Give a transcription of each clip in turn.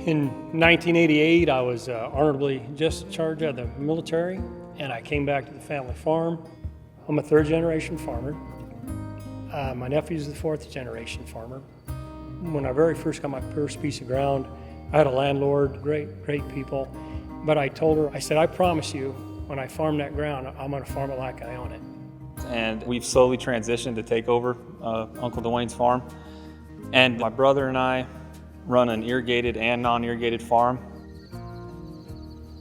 In 1988, I was honorably discharged out of the military, and I came back to the family farm. I'm a third-generation farmer. My nephew's the fourth-generation farmer. When I very first got my first piece of ground, I had a landlord, great people, but I told her, I said, I promise you, when I farm that ground, I'm gonna farm it like I own it. And we've slowly transitioned to take over Uncle Dwane's farm. And my brother and I run an irrigated and non-irrigated farm.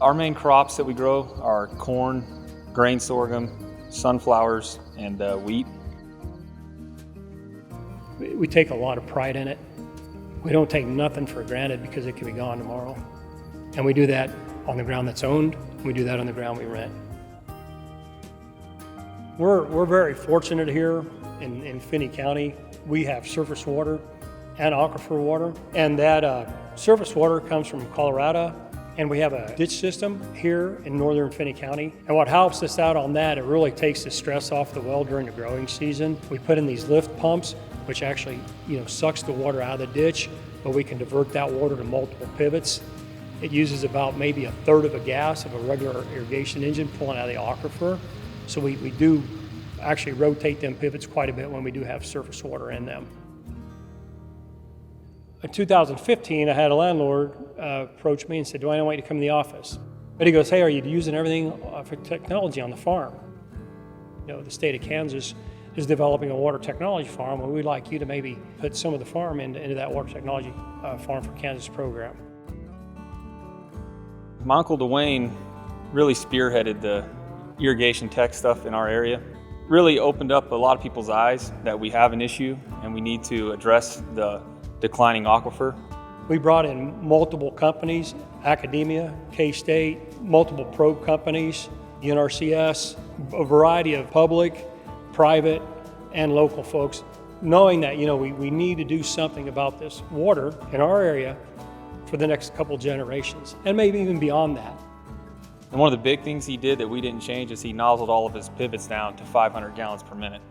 Our main crops that we grow are corn, grain sorghum, sunflowers, and wheat. We take a lot of pride in it. We don't take nothing for granted because it can be gone tomorrow. And we do that on the ground that's owned. We do that on the ground we rent. We're very fortunate here in Finney County. We have surface water and aquifer water, and that surface water comes from Colorado, and we have a ditch system here in northern Finney County. And what helps us out on that, it really takes the stress off the well during the growing season. We put in these lift pumps, which actually sucks the water out of the ditch, but we can divert that water to multiple pivots. It uses about maybe a third of a gas of a regular irrigation engine pulling out of the aquifer. So we do actually rotate them pivots quite a bit when we do have surface water in them. In 2015, I had a landlord approach me and said, Dwane, I want you to come to the office. But he goes, hey, are you using everything for technology on the farm? The state of Kansas is developing a water technology farm, and we'd like you to maybe put some of the farm into that water technology Farm for Kansas program. My Uncle Dwane really spearheaded the irrigation tech stuff in our area. Really opened up a lot of people's eyes that we have an issue and we need to address the declining aquifer. We brought in multiple companies, academia, K-State, multiple probe companies, NRCS, a variety of public, private, and local folks, knowing that we need to do something about this water in our area for the next couple generations, and maybe even beyond that. And one of the big things he did that we didn't change is he nozzled all of his pivots down to 500 gallons per minute.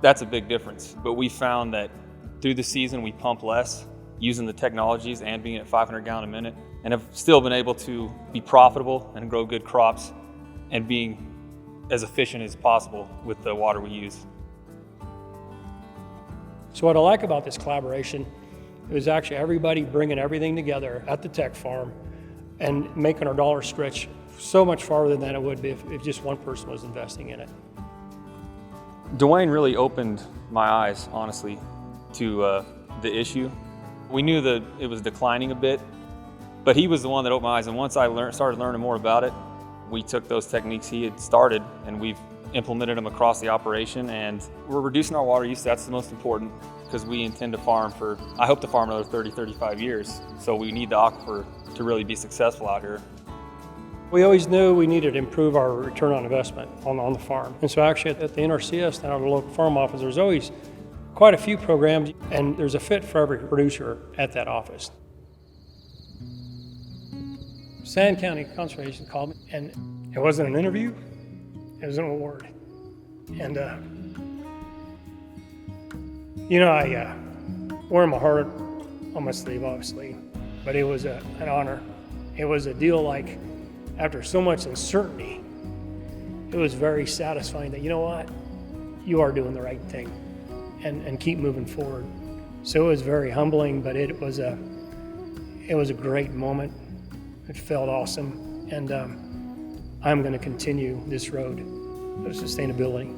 That's a big difference, but we found that through the season we pump less using the technologies and being at 500 gallons a minute, and have still been able to be profitable and grow good crops and being as efficient as possible with the water we use. So what I like about this collaboration is actually everybody bringing everything together at the tech farm and making our dollars stretch so much farther than it would be if just one person was investing in it. Dwane really opened my eyes, honestly, to the issue. We knew that it was declining a bit, but he was the one that opened my eyes, and once I started learning more about it, we took those techniques he had started and we've implemented them across the operation, and we're reducing our water use. That's the most important, because we intend to farm I hope to farm another 30, 35 years. So we need the aquifer to really be successful out here. We always knew we needed to improve our return on investment on the farm. And so actually at the NRCS, down at the local farm office, there's always quite a few programs, and there's a fit for every producer at that office. Sand County Conservation called me, and it wasn't an interview, it was an award. And I wear my heart on my sleeve, obviously, but it was an honor. It was a deal like, after so much uncertainty, it was very satisfying that, you are doing the right thing and keep moving forward. So it was very humbling, but it was a great moment. It felt awesome, and I'm going to continue this road of sustainability.